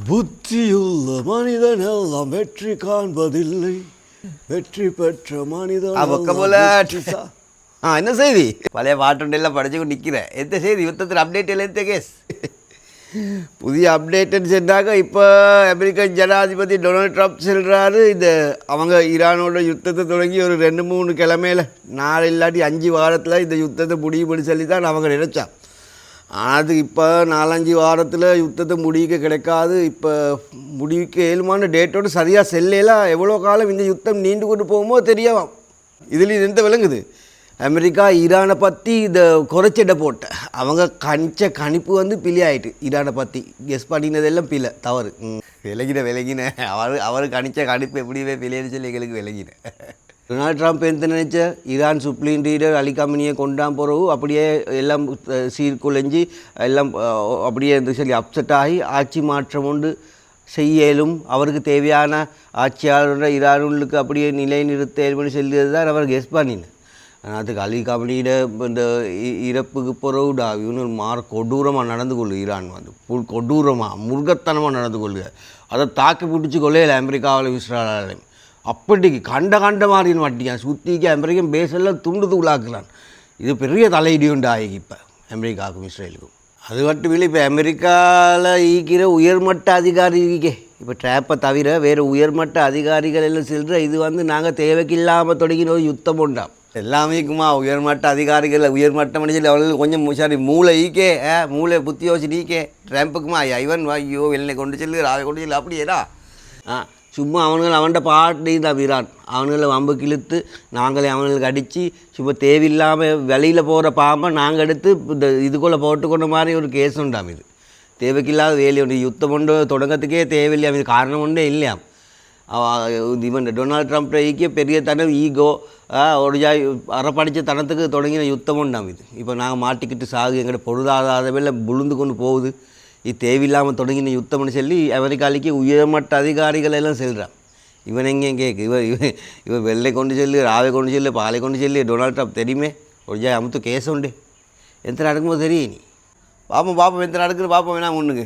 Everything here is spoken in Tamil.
புத்தியுள்ள மனிதன் எல்லாம் வெற்றி காண்பதில்லை, வெற்றி பெற்ற மனிதன் என்ன செய்தி? பழைய பாட்டுண்டெல்லாம் படிச்சு நிற்கிறேன். எந்த செய்தி? யுத்தத்தில் அப்டேட் இல்லை. எந்த கேஸ்? புதிய அப்டேட்டுன்னு சொன்னாங்க. இப்போ அமெரிக்க ஜனாதிபதி டொனால்ட் ட்ரம்ப் சொல்கிறாரு, இந்த அவங்க ஈரானோட யுத்தத்தை தொடங்கி ஒரு 2-3 கிழமையில் 4 இல்லாட்டி 5 வாரத்தில் இந்த யுத்தத்தை முடியும்னு சொல்லி தான் அவங்க நினச்சான். அது இப்போ 4-5 வாரத்தில் யுத்தத்தை முடிக்க கிடைக்காது. இப்போ முடிக்க ஏழுமான டேட்டோடு சரியாக செல்லையெல்லாம் எவ்வளோ காலம் இந்த யுத்தம் நீண்டு கொண்டு போகுமோ தெரியாமல். இதில் எந்த விளங்குது? அமெரிக்கா ஈரானை பற்றி இதை குறைச்சிட போட்ட அவங்க கணிப்பு வந்து பிழை ஆகிட்டு. ஈரானை பற்றி கெஸ் பண்ணினதெல்லாம் பிழை, தவறு. விலகின அவர் கணிப்பு எப்படியே பிழைன்னு சொல்லி எங்களுக்கு விலகின. டொனால்ட் ட்ரம்ப் எந்த நினைச்ச ஈரான் சுப்ரீம் லீடர் அலி கமனியை கொண்டான் போகிறவு அப்படியே எல்லாம் சீர்குலைஞ்சி எல்லாம் அப்படியே சொல்லி அப்செட் ஆகி ஆட்சி மாற்றம் கொண்டு செய்யலும் அவருக்கு தேவையான ஆட்சியாளர் ஈரானுக்கு அப்படியே நிலைநிறுத்த ஏற்படுத்தி செல்வது தான் அவர் கெஸ் பண்ணினேன். அதுக்கு அலி கமனியிட இந்த இறப்புக்கு பிறகுடா இவனு கொடூரமாக நடந்து கொள்ளு. ஈரான் வந்து கொடூரமாக முருகத்தனமாக நடந்து கொள்ளுக. அதை தாக்கி பிடிச்சி கொள்ளையில் அமெரிக்காவில் இஸ்ரேலையும் அப்படிக்கு கண்ட மாதிரின்னு மாட்டிக்கான். சுற்றிக்கு அமெரிக்கன் பேஸெல்லாம் துண்டு தூளாக்குறான். இது பெரிய தலையீடு உண்டு ஆகி இப்போ அமெரிக்காவுக்கும் இஸ்ரேலுக்கும். அது மட்டும் இல்லை, இப்போ அமெரிக்காவில் ஈக்கிற உயர்மட்ட அதிகாரி இருக்கே, இப்போ ட்ராப்பை தவிர வேறு உயர்மட்ட அதிகாரிகள் எல்லாம் செல்கிற இது வந்து நாங்கள் தேவைக்கு இல்லாமல் தொடங்கின ஒரு யுத்தம் உண்டாம். எல்லாமேக்குமா உயர்மட்ட அதிகாரிகள் உயர்மட்ட மனுஷன் அவர்கள் கொஞ்சம் சரி மூளை ஈக்கே மூளை புத்தி யோசிச்சு ஈக்கே ட்ரம்ப்புக்குமா இவன் ஐயோ வெள்ளை கொண்டு செல்லு ராவை கொண்டு செல்லு அப்படியேடா. சும்மா அவன்கிட்ட பாட்டு தான் ஈரான் அவனுங்களை வம்புக்கு இழுத்து நாங்களே அவங்களுக்கு அடித்து சும்மா தேவையில்லாமல் வெளியில் போகிற பாம்பை நாங்கள் எடுத்து இந்த இதுக்குள்ளே போட்டுக்கொண்ட மாதிரி ஒரு கேஸ் உண்டாம். இது தேவைக்கில்லாத வேலை உண்டு. யுத்தம் கொண்டு தொடங்கத்துக்கே தேவையில்லையாம். இது காரணம் ஒன்றே இல்லையாம். இவன் டொனால்ட் ட்ரம்ப் ஈக்கிய பெரிய தனம் ஈகோ ஒரு அறப்படித்த தனத்துக்கு தொடங்கின யுத்தம் உண்டாம். இது இப்போ நாங்கள் மாட்டிக்கிட்டு சாகு எங்கள்கிட்ட பொருளாதாரவில் விழுந்து கொண்டு போகுது. இது தேவையில்லாமல் தொடங்கின யுத்தம்னு சொல்லி அமெரிக்காலிக்கு உயர்மட்ட அதிகாரிகள் எல்லாம் செல்கிறான். இவன் எங்கே கேட்கு இவன் வெள்ளை கொண்டு செல்லு ராவை கொண்டு செல்லு பாலை கொண்டு செல்லு டொனால்ட் ட்ரம்ப் தெரியுமே ஒரு அமுத்து கேஸ் உண்டு. எந்த நடக்கும்போது தெரியும். நீ பாப்போம் எந்த நடக்குது பாப்போம் வேணாம் ஒன்றுக்கு.